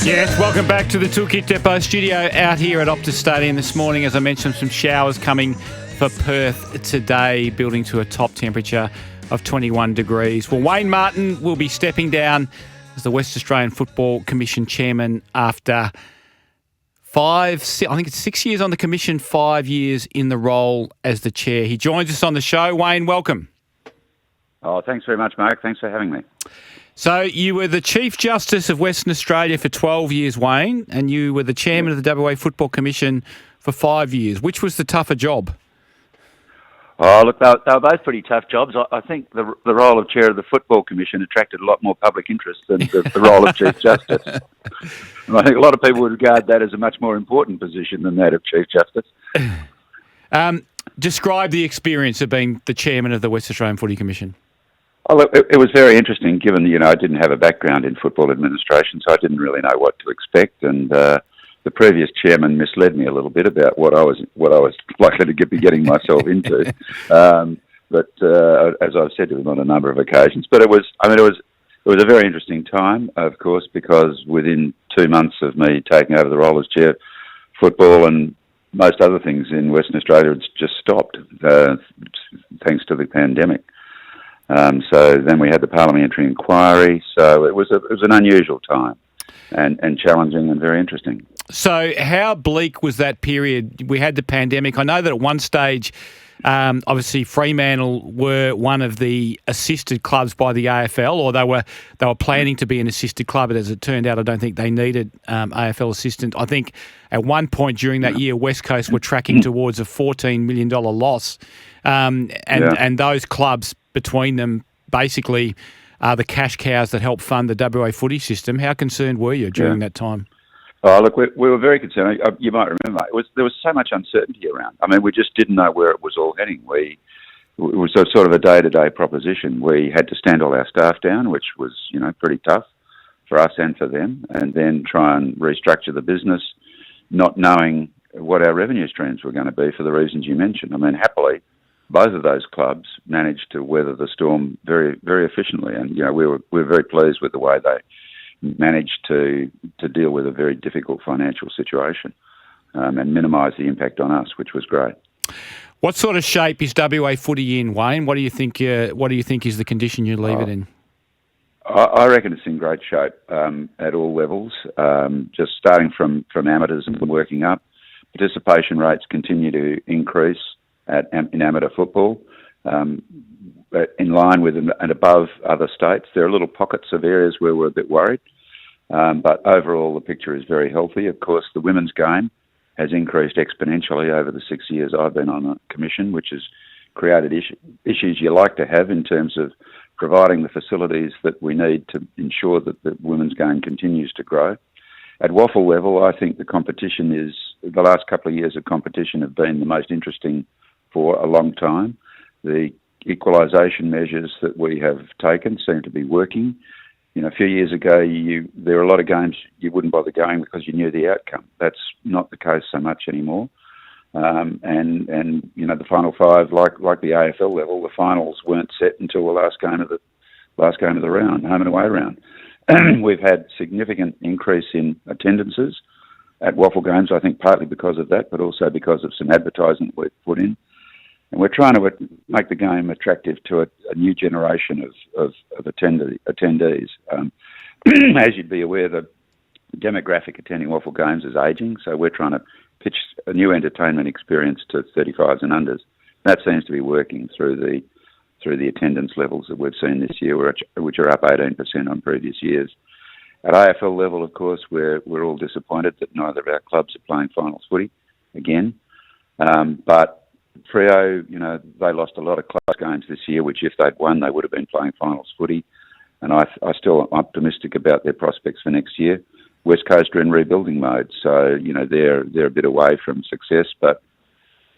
Yes, welcome back to the Toolkit Depot studio out here at Optus Stadium this morning. As I mentioned, some showers coming for Perth today, building to a top temperature of 21 degrees. Well, Wayne Martin will be stepping down as the West Australian Football Commission chairman after 6 years on the commission, 5 years in the role as the chair. He joins us on the show. Wayne, welcome. Oh, thanks very much, Mark. Thanks for having me. So you were the Chief Justice of Western Australia for 12 years, Wayne, and you were the Chairman of the WA Football Commission for 5 years. Which was the tougher job? Oh, look, they were both pretty tough jobs. I think the role of Chair of the Football Commission attracted a lot more public interest than the role of Chief Justice. And I think a lot of people would regard that as a much more important position than that of Chief Justice. Describe the experience of being the Chairman of the West Australian Footy Commission. Oh, look, it was very interesting, given I didn't have a background in football administration, so I didn't really know what to expect. And the previous chairman misled me a little bit about what I was likely to be getting myself into. But as I've said to him on a number of occasions, but it was a very interesting time, of course, because within 2 months of me taking over the role as chair, football and most other things in Western Australia had just stopped, thanks to the pandemic. So then we had the parliamentary inquiry. So it was an unusual time, and challenging and very interesting. So how bleak was that period? We had the pandemic. I know that at one stage, obviously Fremantle were one of the assisted clubs by the AFL, or they were planning to be an assisted club. But as it turned out, I don't think they needed AFL assistance. I think at one point during that year, West Coast were tracking towards a $14 million loss, and those clubs between them basically are the cash cows that help fund the WA footy system. How concerned were you during that time? Oh, look, we were very concerned. You might remember, there was so much uncertainty around. I mean, we just didn't know where it was all heading. It was sort of a day-to-day proposition. We had to stand all our staff down, which was, pretty tough for us and for them, and then try and restructure the business, not knowing what our revenue streams were going to be for the reasons you mentioned. I mean, happily, both of those clubs managed to weather the storm very, very efficiently, and we were very pleased with the way they managed to deal with a very difficult financial situation and minimise the impact on us, which was great. What sort of shape is WA footy in, Wayne? What do you think? What do you think is the condition you leave it in? I reckon it's in great shape at all levels. Just starting from amateurs and working up, participation rates continue to increase in amateur football, in line with and above other states. There are little pockets of areas where we're a bit worried, but overall the picture is very healthy. Of course, the women's game has increased exponentially over the 6 years I've been on the commission, which has created issues you like to have in terms of providing the facilities that we need to ensure that the women's game continues to grow. At WAFL level, I think the last couple of years of competition have been the most interesting for a long time. The equalisation measures that we have taken seem to be working. A few years ago, there were a lot of games you wouldn't bother going because you knew the outcome. That's not the case so much anymore. And the final five, like the AFL level, the finals weren't set until the last game of the round, home and away round. We've had significant increase in attendances at WAFL games, I think partly because of that, but also because of some advertising we've put in. And we're trying to make the game attractive to a new generation of attendees. As you'd be aware, the demographic attending WAFL games is ageing, so we're trying to pitch a new entertainment experience to 35s and unders. That seems to be working through the attendance levels that we've seen this year, which are up 18% on previous years. At AFL level, of course, we're all disappointed that neither of our clubs are playing finals footy again. But Freo, they lost a lot of close games this year, which if they'd won, they would have been playing finals footy. And I still am optimistic about their prospects for next year. West Coast are in rebuilding mode, so they're a bit away from success, but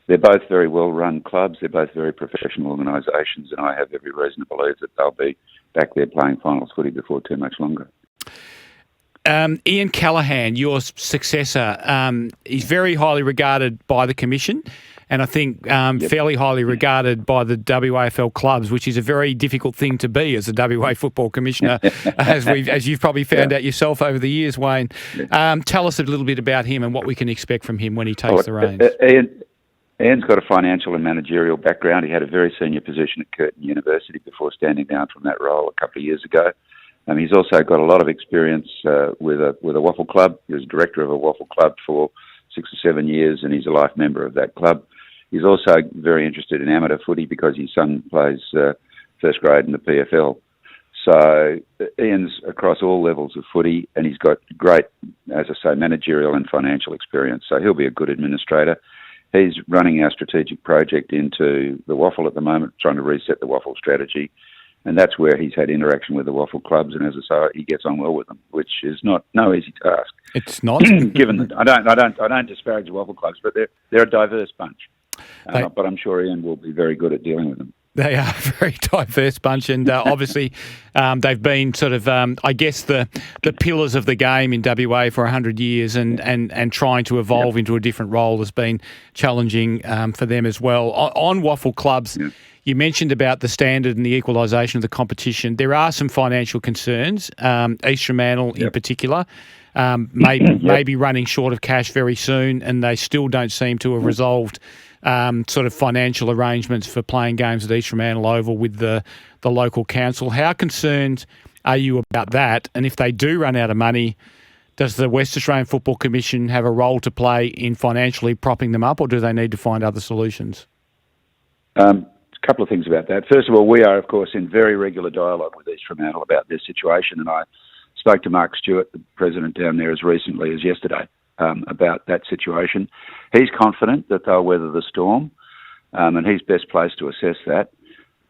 they're both very well-run clubs. They're both very professional organisations, and I have every reason to believe that they'll be back there playing finals footy before too much longer. Ian Callaghan, your successor, is very highly regarded by the Commission, and I think fairly highly regarded by the WAFL clubs, which is a very difficult thing to be as a WA Football Commissioner, as you've probably found out yourself over the years, Wayne. Tell us a little bit about him and what we can expect from him when he takes the reins. Ian's got a financial and managerial background. He had a very senior position at Curtin University before standing down from that role a couple of years ago. He's also got a lot of experience with a WAFL club. He was director of a WAFL club for 6 or 7 years, and he's a life member of that club. He's also very interested in amateur footy because his son plays first grade in the PFL. So Ian's across all levels of footy, and he's got great, as I say, managerial and financial experience. So he'll be a good administrator. He's running our strategic project into the WAFL at the moment, trying to reset the WAFL strategy. And that's where he's had interaction with the WAFL clubs, and as I say, he gets on well with them, which is no easy task. It's not. Given that I don't disparage the WAFL clubs, but they're a diverse bunch. But I'm sure Ian will be very good at dealing with them. They are a very diverse bunch, and obviously they've been sort of, I guess, the pillars of the game in WA for 100 years, and trying to evolve into a different role has been challenging for them as well. On WAFL clubs, you mentioned about the standard and the equalisation of the competition. There are some financial concerns, East Fremantle in particular, may be running short of cash very soon, and they still don't seem to have resolved sort of financial arrangements for playing games at East Fremantle Oval with the local council. How concerned are you about that? And if they do run out of money, does the West Australian Football Commission have a role to play in financially propping them up, or do they need to find other solutions? A couple of things about that. First of all, we are, of course, in very regular dialogue with East Fremantle about their situation, and I spoke to Mark Stewart, the president down there, as recently as yesterday about that situation. He's confident that they'll weather the storm, and he's best placed to assess that.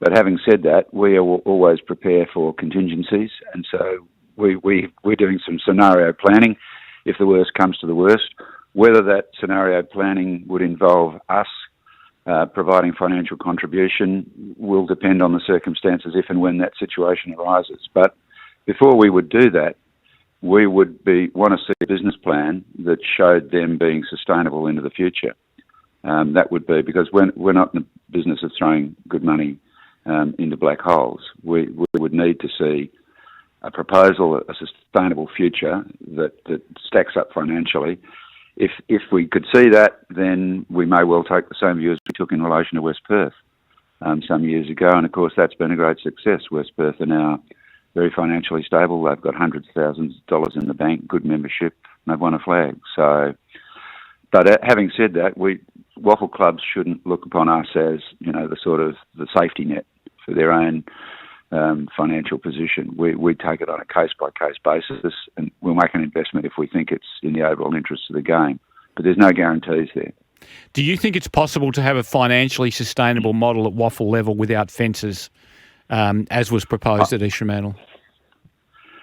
But having said that, we will always prepare for contingencies, and so we're doing some scenario planning if the worst comes to the worst. Whether that scenario planning would involve us providing financial contribution will depend on the circumstances if and when that situation arises. But before we would do that, we would want to see a business plan that showed them being sustainable into the future. That would be, because we're not in the business of throwing good money into black holes. We would need to see a proposal, a sustainable future that stacks up financially. If we could see that, then we may well take the same view as we took in relation to West Perth some years ago. And of course, that's been a great success. West Perth are now very financially stable. They've got hundreds of thousands of dollars in the bank, good membership, and they've won a flag. So, but having said that, WAFL clubs shouldn't look upon us as, the safety net for their own financial position. We take it on a case-by-case basis, and we'll make an investment if we think it's in the overall interest of the game. But there's no guarantees there. Do you think it's possible to have a financially sustainable model at WAFL level without fences, as was proposed at East Fremantle?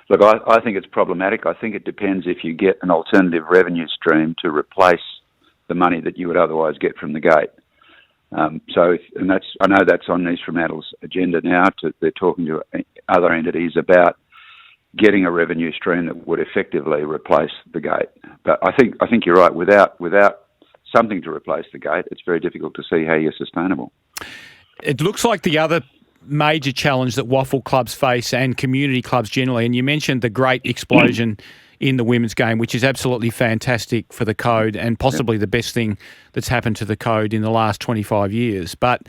Look, I think it's problematic. I think it depends if you get an alternative revenue stream to replace the money that you would otherwise get from the gate. I know that's on East Fremantle's agenda now. They're talking to other entities about getting a revenue stream that would effectively replace the gate. But I think you're right. Without something to replace the gate, it's very difficult to see how you're sustainable. It looks like the other major challenge that WAFL clubs face, and community clubs generally, and you mentioned the great explosion in the women's game, which is absolutely fantastic for the code and possibly the best thing that's happened to the code in the last 25 years. But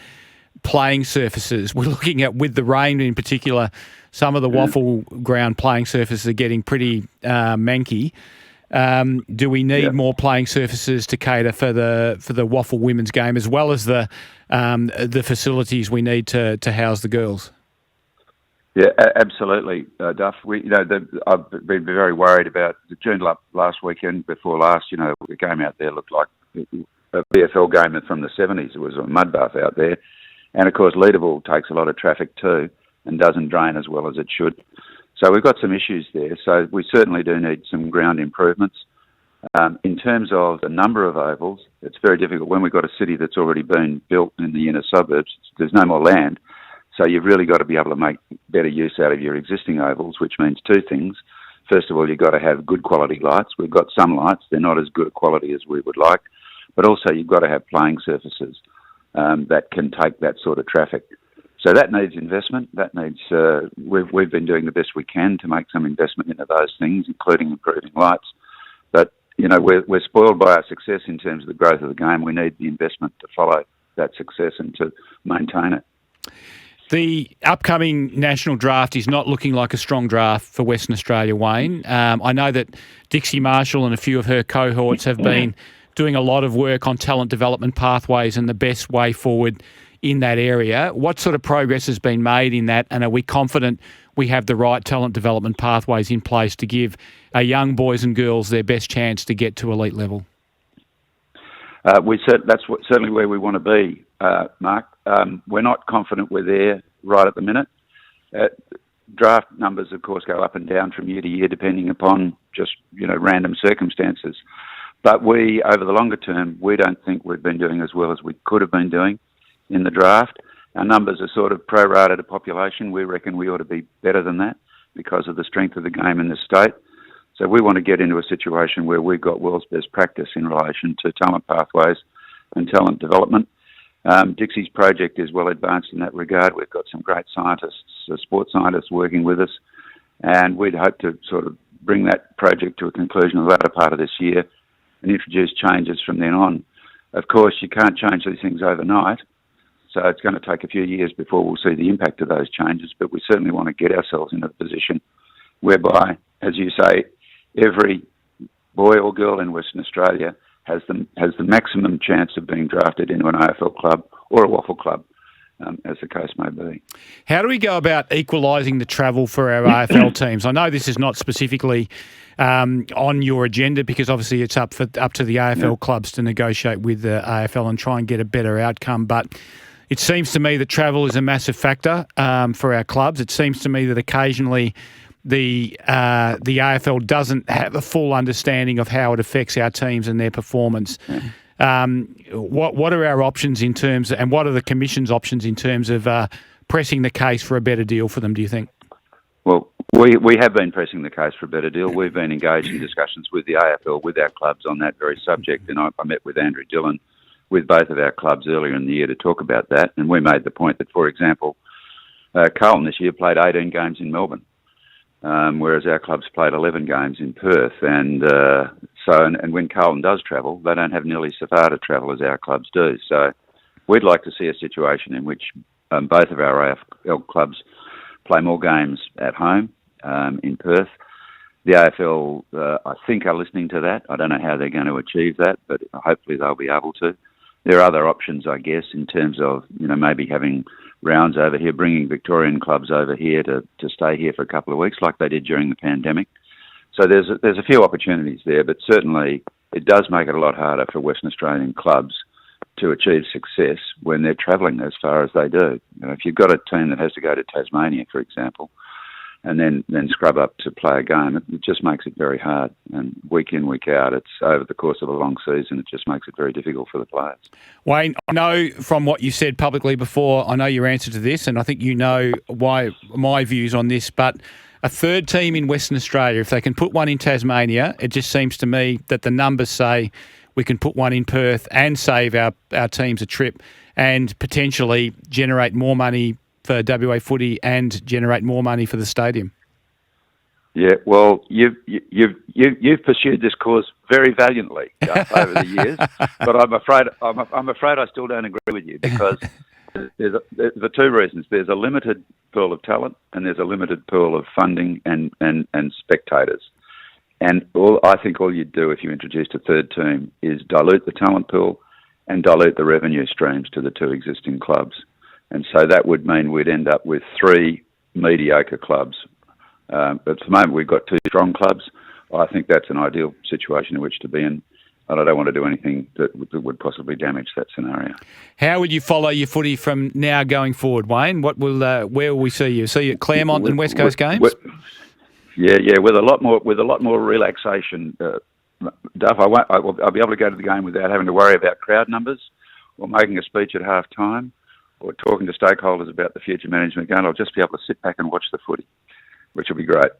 playing surfaces, we're looking at, with the rain in particular, some of the WAFL ground playing surfaces are getting pretty manky. Do we need more playing surfaces to cater for the WAFL women's game, as well as the facilities we need to house the girls? Yeah, absolutely, Duff. I've been very worried about the Joondalup last weekend. Before last, the game out there looked like a VFL game from the 70s. It was a mud bath out there, and of course, Leederville takes a lot of traffic too, and doesn't drain as well as it should. So we've got some issues there. So we certainly do need some ground improvements. In terms of the number of ovals, it's very difficult. When we've got a city that's already been built in the inner suburbs, there's no more land. So you've really got to be able to make better use out of your existing ovals, which means two things. First of all, you've got to have good quality lights. We've got some lights. They're not as good a quality as we would like. but also you've got to have playing surfaces that can take that sort of traffic. So that needs investment. That needs. We've been doing the best we can to make some investment into those things, including improving lights. But we're spoiled by our success in terms of the growth of the game. We need the investment to follow that success and to maintain it. The upcoming national draft is not looking like a strong draft for Western Australia, Wayne. I know that Dixie Marshall and a few of her cohorts have been doing a lot of work on talent development pathways and the best way forward in that area. What sort of progress has been made in that, and are we confident we have the right talent development pathways in place to give our young boys and girls their best chance to get to elite level? That's certainly where we want to be, Mark. We're not confident we're there right at the minute. Draft numbers, of course, go up and down from year to year depending upon just random circumstances. But over the longer term, we don't think we've been doing as well as we could have been doing in the draft. Our numbers are sort of pro-rata to population. We reckon we ought to be better than that because of the strength of the game in this state. So we want to get into a situation where we've got world's best practice in relation to talent pathways and talent development. Dixie's project is well advanced in that regard. We've got some great scientists, sports scientists working with us, and we'd hope to sort of bring that project to a conclusion in the latter part of this year and introduce changes from then on. Of course, you can't change these things overnight, so it's going to take a few years before we'll see the impact of those changes, but we certainly want to get ourselves into a position whereby, as you say, every boy or girl in Western Australia has the maximum chance of being drafted into an AFL club or a WAFL club, as the case may be. How do we go about equalising the travel for our AFL teams? I know this is not specifically on your agenda because obviously it's up to the AFL clubs to negotiate with the AFL and try and get a better outcome, but it seems to me that travel is a massive factor for our clubs. It seems to me that occasionally the AFL doesn't have a full understanding of how it affects our teams and their performance. What are our options in terms and what are the Commission's options in terms of pressing the case for a better deal for them, do you think? Well, we have been pressing the case for a better deal. We've been engaged in discussions with the AFL, with our clubs on that very subject, and I met with Andrew Dillon with both of our clubs earlier in the year to talk about that, and we made the point that, for example, Carlton this year played 18 games in Melbourne, whereas our clubs played 11 games in Perth, and when Carlton does travel, they don't have nearly so far to travel as our clubs do. So we'd like to see a situation in which both of our AFL clubs play more games at home in Perth. The AFL, I think, are listening to that. I don't know how they're going to achieve that, but hopefully they'll be able to. There are other options, I guess, in terms of maybe having rounds over here, bringing Victorian clubs over here to stay here for a couple of weeks, like they did during the pandemic. So there's a few opportunities there, but certainly it does make it a lot harder for Western Australian clubs to achieve success when they're travelling as far as they do. If you've got a team that has to go to Tasmania, for example, and then scrub up to play a game, it just makes it very hard. And week in, week out, it's over the course of a long season, it just makes it very difficult for the players. Wayne, I know from what you said publicly before, I know your answer to this, and I think you know why my views on this, but a third team in Western Australia, if they can put one in Tasmania, it just seems to me that the numbers say we can put one in Perth and save our teams a trip and potentially generate more money for WA footy and generate more money for the stadium. Yeah, well, you've pursued this cause very valiantly over the years, but I'm afraid I still don't agree with you because there's the two reasons. There's a limited pool of talent and there's a limited pool of funding and spectators. And I think all you'd do if you introduced a third team is dilute the talent pool and dilute the revenue streams to the two existing clubs. And so that would mean we'd end up with three mediocre clubs. But at the moment we've got two strong clubs. I think that's an ideal situation in which to be in. And I don't want to do anything that would possibly damage that scenario. How would you follow your footy from now going forward, Wayne? Where will we see you? See you at Claremont and West Coast games? Yeah, with a lot more relaxation. Duff, I'll be able to go to the game without having to worry about crowd numbers or making a speech at half time or talking to stakeholders about the future management game. I'll just be able to sit back and watch the footy. which will be great.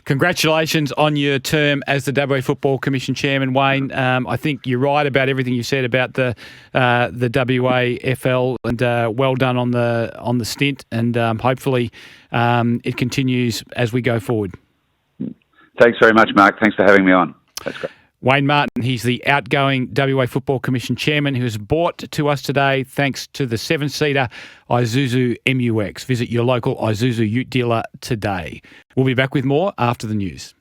Congratulations on your term as the WA Football Commission Chairman, Wayne. I think you're right about everything you said about the WAFL, and well done on the stint, and hopefully it continues as we go forward. Thanks very much, Mark. Thanks for having me on. That's great. Wayne Martin, he's the outgoing WA Football Commission Chairman, who has brought to us today thanks to the 7-seater Isuzu MUX. Visit your local Isuzu ute dealer today. We'll be back with more after the news.